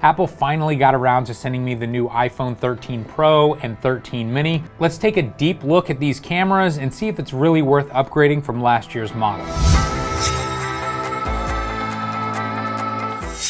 Apple finally got around to sending me the new iPhone 13 Pro and 13 mini. Let's take a deep look at these cameras and see if it's really worth upgrading from last year's model.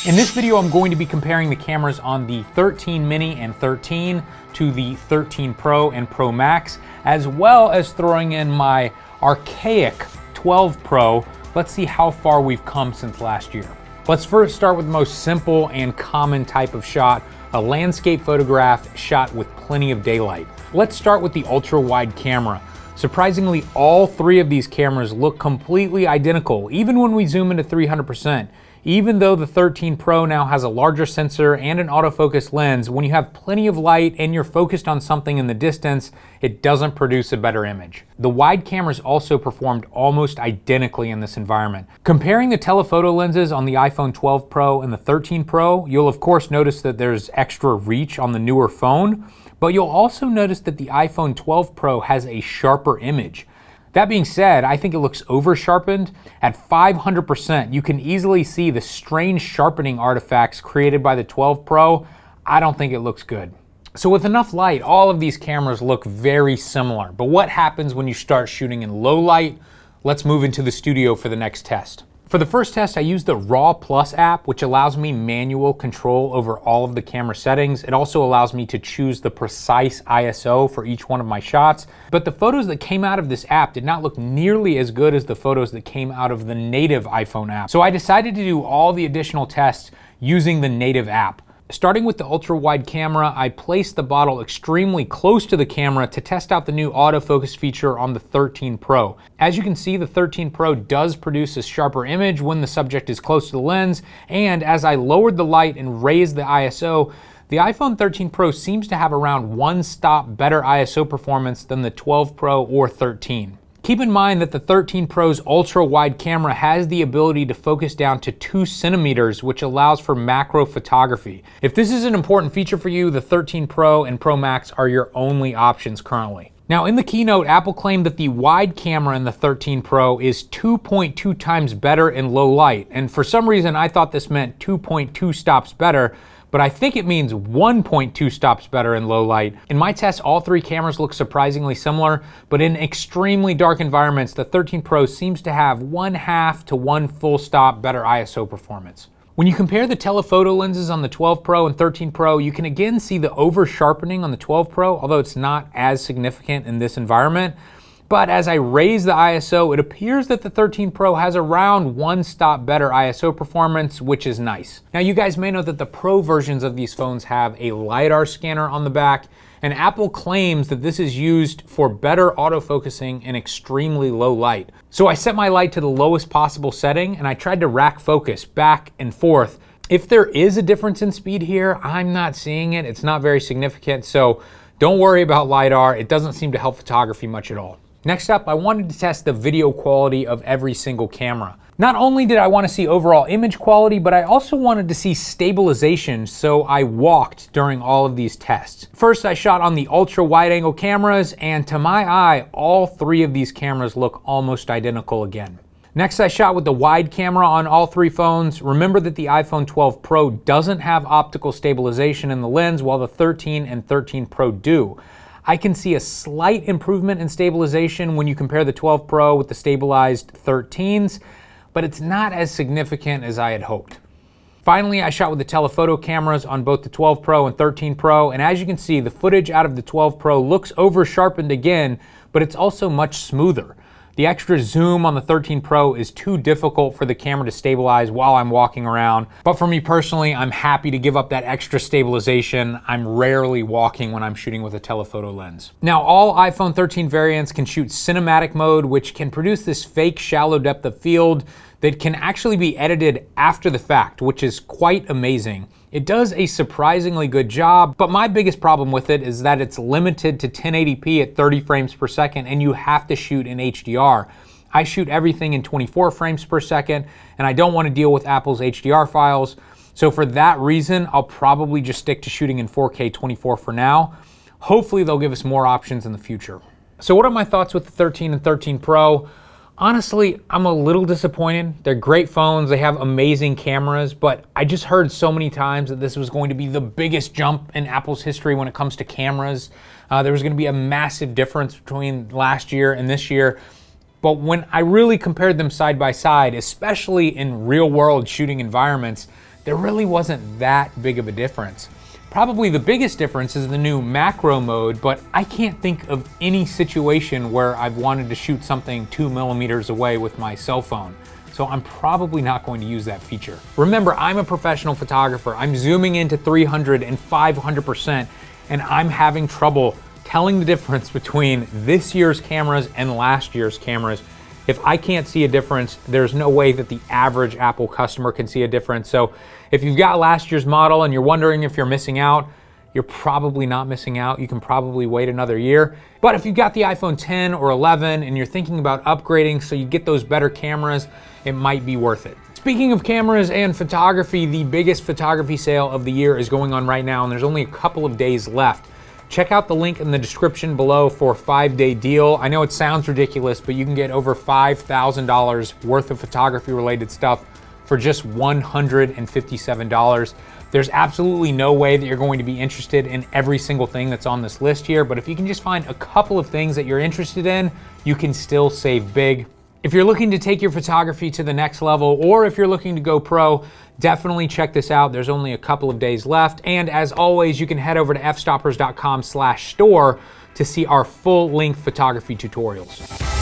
In this video, I'm going to be comparing the cameras on the 13 mini and 13 to the 13 Pro and Pro Max, as well as throwing in my archaic 12 Pro. Let's see how far we've come since last year. Let's first start with the most simple and common type of shot, a landscape photograph shot with plenty of daylight. Let's start with the ultra wide camera. Surprisingly, all three of these cameras look completely identical, even when we zoom into 300%. Even though the 13 Pro now has a larger sensor and an autofocus lens, when you have plenty of light and you're focused on something in the distance, it doesn't produce a better image. The wide cameras also performed almost identically in this environment. Comparing the telephoto lenses on the iPhone 12 Pro and the 13 Pro, you'll of course notice that there's extra reach on the newer phone, but you'll also notice that the iPhone 12 Pro has a sharper image. That being said, I think it looks over-sharpened. At 500%, you can easily see the strange sharpening artifacts created by the 12 Pro. I don't think it looks good. So with enough light, all of these cameras look very similar. But what happens when you start shooting in low light? Let's move into the studio for the next test. For the first test, I used the RAW Plus app, which allows me manual control over all of the camera settings. It also allows me to choose the precise ISO for each one of my shots. But the photos that came out of this app did not look nearly as good as the photos that came out of the native iPhone app. So I decided to do all the additional tests using the native app. Starting with the ultra wide camera, I placed the bottle extremely close to the camera to test out the new autofocus feature on the 13 Pro. As you can see, the 13 Pro does produce a sharper image when the subject is close to the lens, and as I lowered the light and raised the ISO, the iPhone 13 Pro seems to have around one stop better ISO performance than the 12 Pro or 13. Keep in mind that the 13 Pro's ultra-wide camera has the ability to focus down to 2 centimeters, which allows for macro photography. If this is an important feature for you, the 13 Pro and Pro Max are your only options currently. Now, in the keynote, Apple claimed that the wide camera in the 13 Pro is 2.2 times better in low light, and for some reason I thought this meant 2.2 stops better, but I think it means 1.2 stops better in low light. In my test, all three cameras look surprisingly similar, but in extremely dark environments, the 13 Pro seems to have 1/2 to 1 full stop better ISO performance. When you compare the telephoto lenses on the 12 Pro and 13 Pro, you can again see the over-sharpening on the 12 Pro, although it's not as significant in this environment. But as I raise the ISO, it appears that the 13 Pro has around 1 stop better ISO performance, which is nice. Now, you guys may know that the Pro versions of these phones have a LiDAR scanner on the back, and Apple claims that this is used for better autofocusing in extremely low light. So I set my light to the lowest possible setting, and I tried to rack focus back and forth. If there is a difference in speed here, I'm not seeing it. It's not very significant, so don't worry about LiDAR. It doesn't seem to help photography much at all. Next up, I wanted to test the video quality of every single camera. Not only did I want to see overall image quality, but I also wanted to see stabilization, so I walked during all of these tests. First, I shot on the ultra wide angle cameras, and to my eye, all three of these cameras look almost identical again. Next, I shot with the wide camera on all three phones. Remember that the iPhone 12 Pro doesn't have optical stabilization in the lens, while the 13 and 13 Pro do. I can see a slight improvement in stabilization when you compare the 12 Pro with the stabilized 13s, but it's not as significant as I had hoped. Finally, I shot with the telephoto cameras on both the 12 Pro and 13 Pro, and as you can see, the footage out of the 12 Pro looks over-sharpened again, but it's also much smoother. The extra zoom on the 13 Pro is too difficult for the camera to stabilize while I'm walking around. But for me personally, I'm happy to give up that extra stabilization. I'm rarely walking when I'm shooting with a telephoto lens. Now, all iPhone 13 variants can shoot cinematic mode, which can produce this fake shallow depth of field that can actually be edited after the fact, which is quite amazing. It does a surprisingly good job, but my biggest problem with it is that it's limited to 1080p at 30 frames per second, and you have to shoot in HDR. I shoot everything in 24 frames per second, and I don't want to deal with Apple's HDR files. So for that reason, I'll probably just stick to shooting in 4K 24 for now. Hopefully they'll give us more options in the future. So what are my thoughts with the 13 and 13 Pro? Honestly, I'm a little disappointed. They're great phones, they have amazing cameras, but I just heard so many times that this was going to be the biggest jump in Apple's history when it comes to cameras. There was going to be a massive difference between last year and this year. But when I really compared them side by side, especially in real world shooting environments, there really wasn't that big of a difference. Probably the biggest difference is the new macro mode, but I can't think of any situation where I've wanted to shoot something 2 millimeters away with my cell phone. So I'm probably not going to use that feature. Remember, I'm a professional photographer. I'm zooming into 300 and 500%, and I'm having trouble telling the difference between this year's cameras and last year's cameras. If I can't see a difference, there's no way that the average Apple customer can see a difference. So if you've got last year's model and you're wondering if you're missing out, you're probably not missing out. You can probably wait another year. But if you've got the iPhone 10 or 11 and you're thinking about upgrading so you get those better cameras, it might be worth it. Speaking of cameras and photography, the biggest photography sale of the year is going on right now, and there's only a couple of days left. Check out the link in the description below for a 5-day deal. I know it sounds ridiculous, but you can get over $5,000 worth of photography related stuff for just $157. There's absolutely no way that you're going to be interested in every single thing that's on this list here, but if you can just find a couple of things that you're interested in, you can still save big. If you're looking to take your photography to the next level, or if you're looking to go pro, definitely check this out. There's only a couple of days left. And as always, you can head over to fstoppers.com/store to see our full-length photography tutorials.